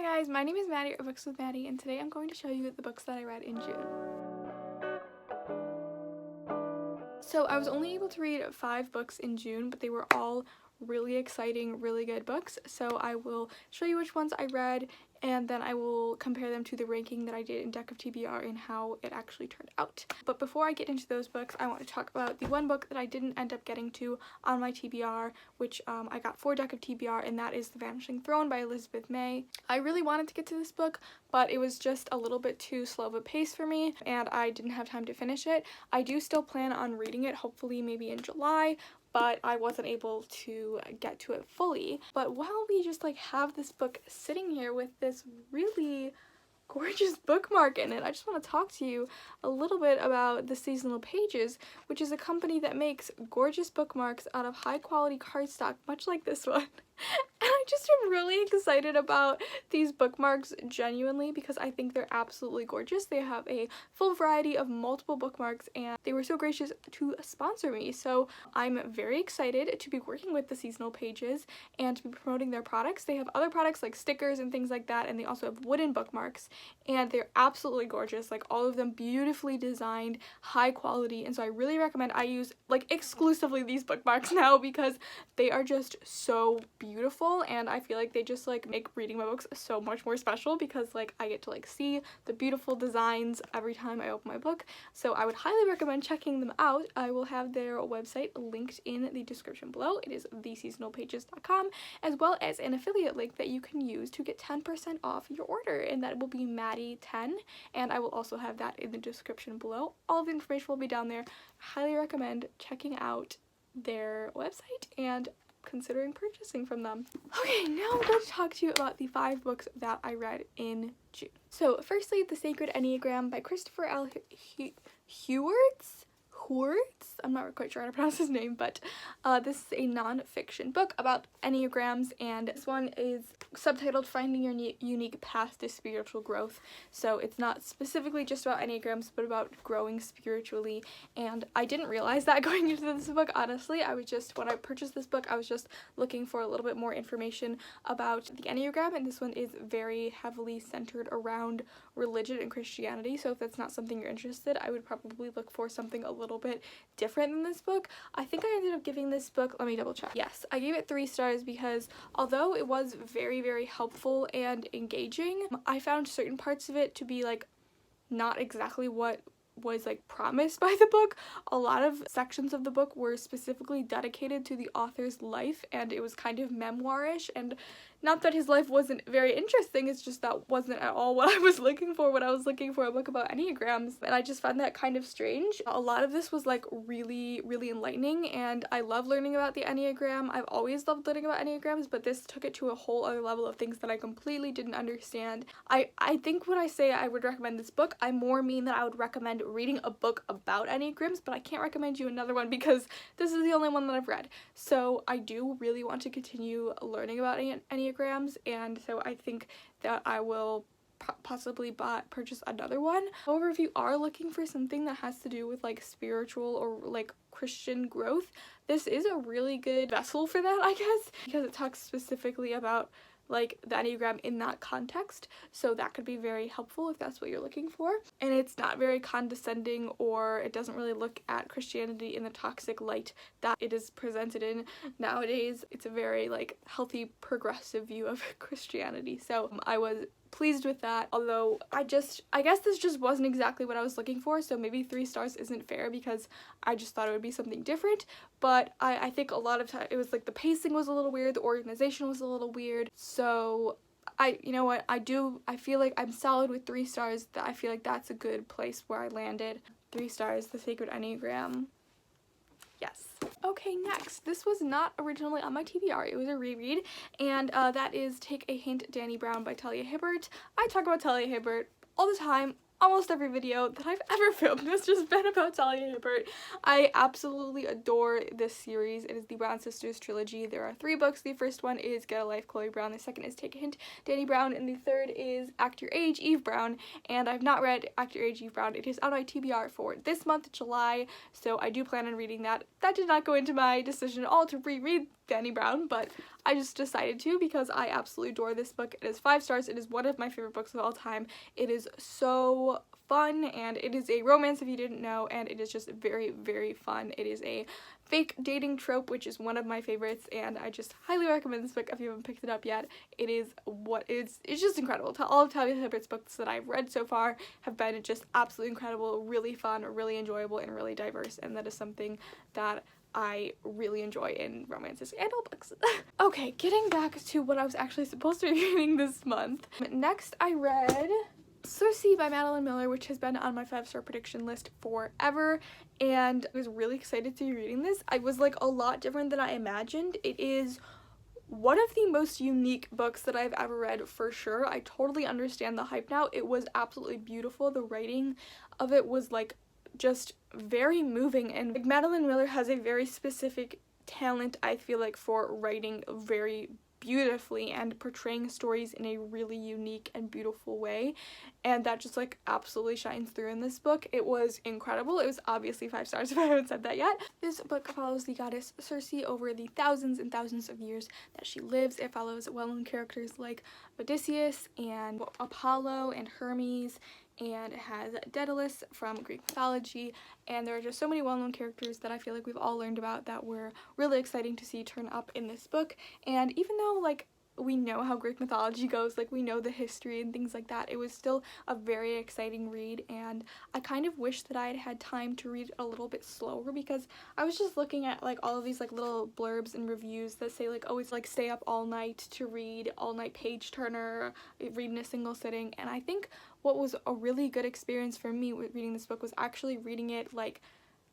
Hi guys, my name is Maddie or Books with Maddie, and today I'm going to show you the books that I read in June. So I was only able to read 5 books in June, but they were all really exciting, really good books. So I will show you which ones I read, and then I will compare them to the ranking that I did in Deck of TBR and how it actually turned out. But before I get into those books, I want to talk about the one book that I didn't end up getting to on my TBR, which I got for Deck of TBR, and that is The Vanishing Throne by Elizabeth May. I really wanted to get to this book, but it was just a little bit too slow of a pace for me, and I didn't have time to finish it. I do still plan on reading it, hopefully maybe in July, but I wasn't able to get to it fully. But while we just have this book sitting here with this really gorgeous bookmark in it, I just want to talk to you a little bit about the Seasonal Pages, which is a company that makes gorgeous bookmarks out of high quality cardstock, much like this one. And I just am really excited about these bookmarks genuinely because I think they're absolutely gorgeous. They have a full variety of multiple bookmarks and they were so gracious to sponsor me. So I'm very excited to be working with the Seasonal Pages and to be promoting their products. They have other products like stickers and things like that, and they also have wooden bookmarks, and they're absolutely gorgeous, like all of them beautifully designed, high quality. And so I really recommend I use exclusively these bookmarks now because they are just so beautiful, and I feel like they just make reading my books so much more special because I get to see the beautiful designs every time I open my book. So I would highly recommend checking them out. I will have their website linked in the description below. It is theseasonalpages.com, as well as an affiliate link that you can use to get 10% off your order, and that will be Maddie10, and I will also have that in the description below. All of the information will be down there. Highly recommend checking out their website and considering purchasing from them. Okay, now I'm going to talk to you about the 5 books that I read in June. So firstly, The Sacred Enneagram by Christopher L. Heuertz? I'm not quite sure how to pronounce his name, but this is a non-fiction book about Enneagrams, and this one is subtitled Finding Your Unique Path to Spiritual Growth. So it's not specifically just about Enneagrams, but about growing spiritually, and I didn't realize that going into this book, honestly. When I purchased this book, I was just looking for a little bit more information about the Enneagram, and this one is very heavily centered around religion and Christianity, so if that's not something you're interested, I would probably look for something a little bit different than this book. I think I ended up giving this book, let me double check. Yes, I gave it 3 stars because although it was very, very helpful and engaging, I found certain parts of it to be not exactly what was promised by the book. A lot of sections of the book were specifically dedicated to the author's life, and it was kind of memoirish, and not that his life wasn't very interesting, it's just that wasn't at all what I was looking for when I was looking for a book about Enneagrams, and I just found that kind of strange. A lot of this was really, really enlightening, and I love learning about the Enneagram. I've always loved learning about Enneagrams, but this took it to a whole other level of things that I completely didn't understand. I think when I say I would recommend this book, I more mean that I would recommend reading a book about Enneagrams, but I can't recommend you another one because this is the only one that I've read. So I do really want to continue learning about Enneagrams, and so I think that I will possibly purchase another one. However, if you are looking for something that has to do with spiritual or Christian growth, this is a really good vessel for that, I guess, because it talks specifically about the Enneagram in that context, so that could be very helpful if that's what you're looking for. And it's not very condescending, or it doesn't really look at Christianity in the toxic light that it is presented in nowadays. It's a very healthy, progressive view of Christianity, so I was pleased with that, although I guess this just wasn't exactly what I was looking for, so maybe 3 stars isn't fair because I just thought it would be something different. But I think a lot of time it was the pacing was a little weird, the organization was a little weird, so you know what, I feel like I'm solid with 3 stars. That I feel like that's a good place where I landed. 3 stars, The Sacred Enneagram. Yes. Okay, next. This was not originally on my TBR. It was a reread, and that is Take a Hint, Dani Brown by Talia Hibbert. I talk about Talia Hibbert all the time. Almost every video that I've ever filmed has just been about Talia Hibbert. I absolutely adore this series. It is the Brown Sisters trilogy. There are 3 books. The first one is Get a Life, Chloe Brown. The second is Take a Hint, Dani Brown. And the third is Act Your Age, Eve Brown. And I've not read Act Your Age, Eve Brown. It is on my TBR for this month, July, so I do plan on reading that. That did not go into my decision at all to reread Danny Brown, but I just decided to because I absolutely adore this book. It is 5 stars. It is one of my favorite books of all time. It is so fun, and it is a romance if you didn't know, and it is just very, very fun. It is a fake dating trope, which is one of my favorites, and I just highly recommend this book if you haven't picked it up yet. It's just incredible. All of Talia Hibbert's books that I've read so far have been just absolutely incredible, really fun, really enjoyable, and really diverse, and that is something that I really enjoy in romances and all books. Okay, getting back to what I was actually supposed to be reading this month. Next, I read Cersei by Madeline Miller, which has been on my 5-star prediction list forever, and I was really excited to be reading this. I was like a lot different than I imagined. It is one of the most unique books that I've ever read for sure. I totally understand the hype now. It was absolutely beautiful. The writing of it was like just very moving, and like, Madeline Miller has a very specific talent, I feel like, for writing very beautifully and portraying stories in a really unique and beautiful way, and that just like absolutely shines through in this book. It was incredible. It was obviously 5 stars if I haven't said that yet. This book follows the goddess Cersei over the thousands and thousands of years that she lives. It follows well-known characters like Odysseus and Apollo and Hermes, and it has Daedalus from Greek mythology, and there are just so many well-known characters that I feel like we've all learned about that were really exciting to see turn up in this book. And even though like we know how Greek mythology goes, like we know the history and things like that, it was still a very exciting read, and I kind of wish that I had had time to read it a little bit slower, because I was just looking at like all of these like little blurbs and reviews that say like always like stay up all night to read, all night page turner, read in a single sitting, and I think what was a really good experience for me with reading this book was actually reading it like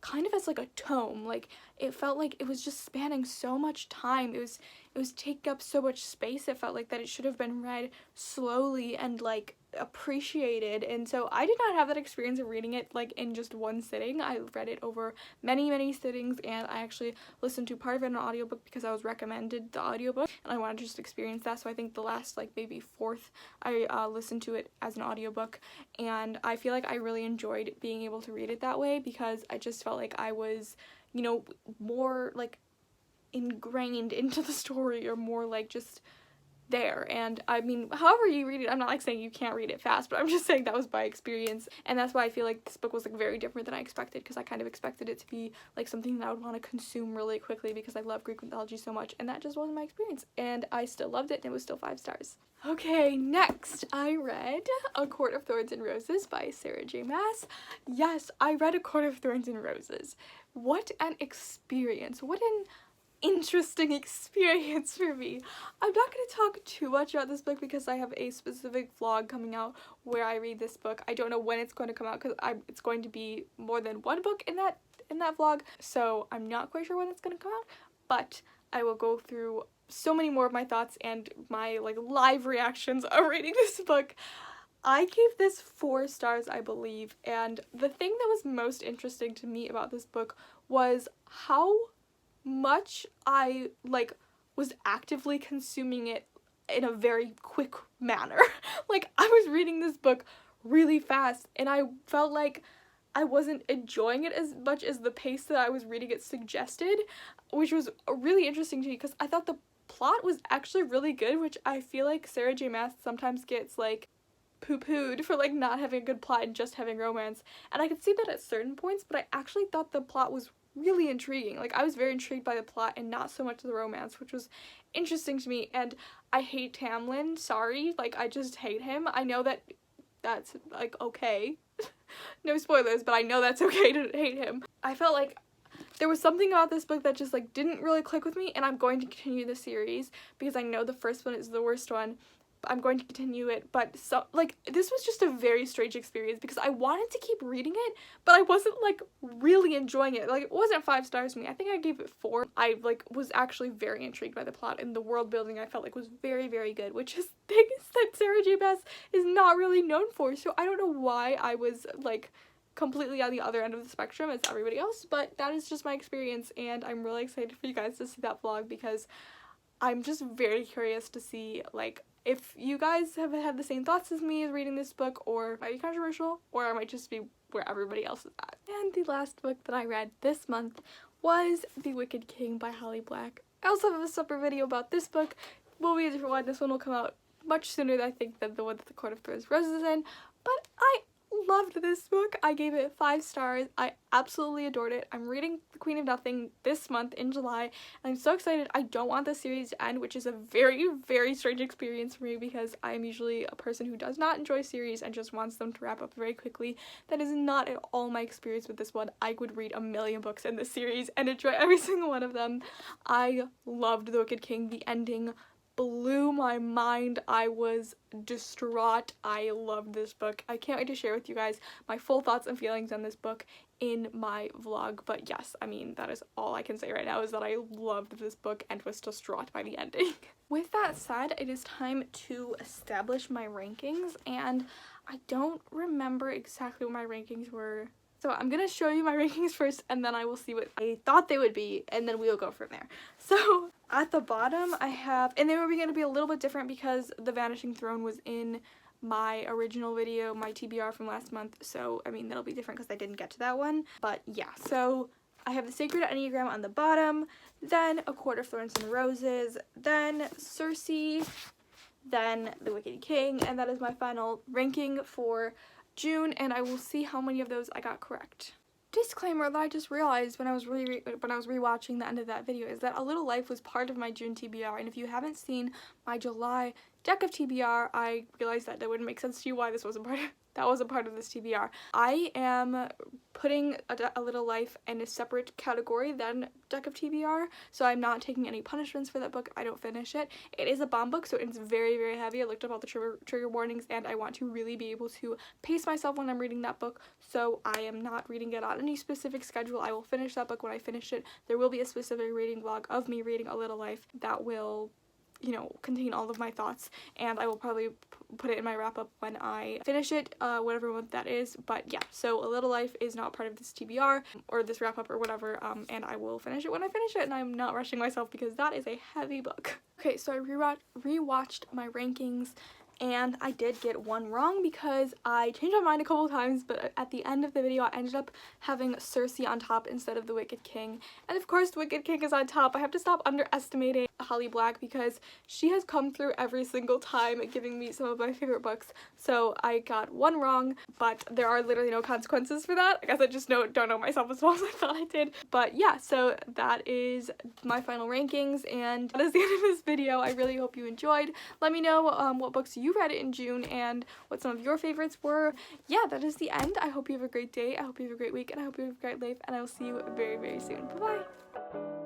kind of as like a tome. Like it felt like it was just spanning so much time. It was taking up so much space. It felt like that it should have been read slowly and like appreciated, and so I did not have that experience of reading it like in just one sitting. I read it over many sittings, and I actually listened to part of it in an audiobook because I was recommended the audiobook and I wanted to just experience that. So I think the last like maybe fourth I listened to it as an audiobook, and I feel like I really enjoyed being able to read it that way, because I just felt like I was, you know, more like ingrained into the story, or more like just there. And I mean, however you read it, I'm not like saying you can't read it fast, but I'm just saying that was my experience, and that's why I feel like this book was like very different than I expected, because I kind of expected it to be like something that I would want to consume really quickly because I love Greek mythology so much, and that just wasn't my experience, and I still loved it, and it was still 5 stars. Okay, next I read A Court of Thorns and Roses by Sarah J. Maas. Yes, I read A Court of Thorns and Roses. What an experience. What an interesting experience for me. I'm not going to talk too much about this book because I have a specific vlog coming out where I read this book. I don't know when it's going to come out because it's going to be more than one book in that vlog, so I'm not quite sure when it's going to come out, but I will go through so many more of my thoughts and my like live reactions of reading this book. I gave this 4 stars, I believe, and the thing that was most interesting to me about this book was how much I like was actively consuming it in a very quick manner. Like I was reading this book really fast, and I felt like I wasn't enjoying it as much as the pace that I was reading it suggested, which was really interesting to me because I thought the plot was actually really good, which I feel like Sarah J. Maas sometimes gets like poo-pooed for like not having a good plot and just having romance, and I could see that at certain points, but I actually thought the plot was really intriguing. Like I was very intrigued by the plot and not so much the romance, which was interesting to me. And I hate Tamlin, sorry, like I just hate him. I know that that's like okay. No spoilers, but I know that's okay to hate him. I felt like there was something about this book that just like didn't really click with me, and I'm going to continue the series because I know the first one is the worst one. I'm going to continue it, but so like this was just a very strange experience because I wanted to keep reading it, but I wasn't like really enjoying it. Like it wasn't 5 stars to me. I think I gave it 4. I like was actually very intrigued by the plot, and the world building I felt like was very good, which is things that Sarah J. Maas is not really known for. So I don't know why I was like completely on the other end of the spectrum as everybody else, but that is just my experience, and I'm really excited for you guys to see that vlog because I'm just very curious to see like if you guys have had the same thoughts as me as reading this book, or it might be controversial, or it might just be where everybody else is at. And the last book that I read this month was The Wicked King by Holly Black. I also have a separate video about this book. Will be a different one. This one will come out much sooner, I think, than the one that the Court of Thorns Roses is in. But I loved this book. I gave it 5 stars. I absolutely adored it. I'm reading The Queen of Nothing this month in July, and I'm so excited. I don't want the series to end, which is a very, very strange experience for me because I'm usually a person who does not enjoy series and just wants them to wrap up very quickly. That is not at all my experience with this one. I would read a million books in this series and enjoy every single one of them. I loved The Wicked King. The ending blew my mind. I was distraught. I loved this book. I can't wait to share with you guys my full thoughts and feelings on this book in my vlog. But yes, I mean, that is all I can say right now, is that I loved this book and was distraught by the ending. With that said, it is time to establish my rankings, and I don't remember exactly what my rankings were. So I'm gonna show you my rankings first, and then I will see what I thought they would be, and then we'll go from there. So at the bottom I have, and they were gonna be a little bit different because The Vanishing Throne was in my original video, my TBR from last month, so I mean that'll be different because I didn't get to that one. But yeah, so I have the Sacred Enneagram on the bottom, then A Court of Thorns and Roses, then Cersei, then The Wicked King, and that is my final ranking for June, and I will see how many of those I got correct. Disclaimer that I just realized when I was rewatching the end of that video is that A Little Life was part of my June TBR, and if you haven't seen my July deck of TBR, I realized that wouldn't make sense to you why this wasn't part of that wasn't part of this TBR. I am putting A Little Life in a separate category than deck of TBR, so I'm not taking any punishments for that book if I don't finish it. It is a bomb book, so it's very, very heavy. I looked up all the trigger warnings, and I want to really be able to pace myself when I'm reading that book, so I am not reading it on any specific schedule. I will finish that book when I finish it. There will be a specific reading vlog of me reading A Little Life that will, you know, contain all of my thoughts, and I will probably put it in my wrap-up when I finish it, whatever month that is. But yeah, so A Little Life is not part of this TBR or this wrap-up or whatever, and I will finish it when I finish it, and I'm not rushing myself because that is a heavy book. Okay, so I rewatched my rankings, and I did get one wrong because I changed my mind a couple times, but at the end of the video I ended up having Cersei on top instead of The Wicked King. And of course The Wicked King is on top. I have to stop underestimating Holly Black because she has come through every single time giving me some of my favorite books. So I got one wrong, but there are literally no consequences for that. I guess I just don't know myself as well as I thought I did. But yeah, so that is my final rankings, and that is the end of this video. I really hope you enjoyed. Let me know what books you read in June and what some of your favorites were. Yeah, that is the end. I hope you have a great day. I hope you have a great week, and I hope you have a great life, and I will see you very, very soon. Bye-bye.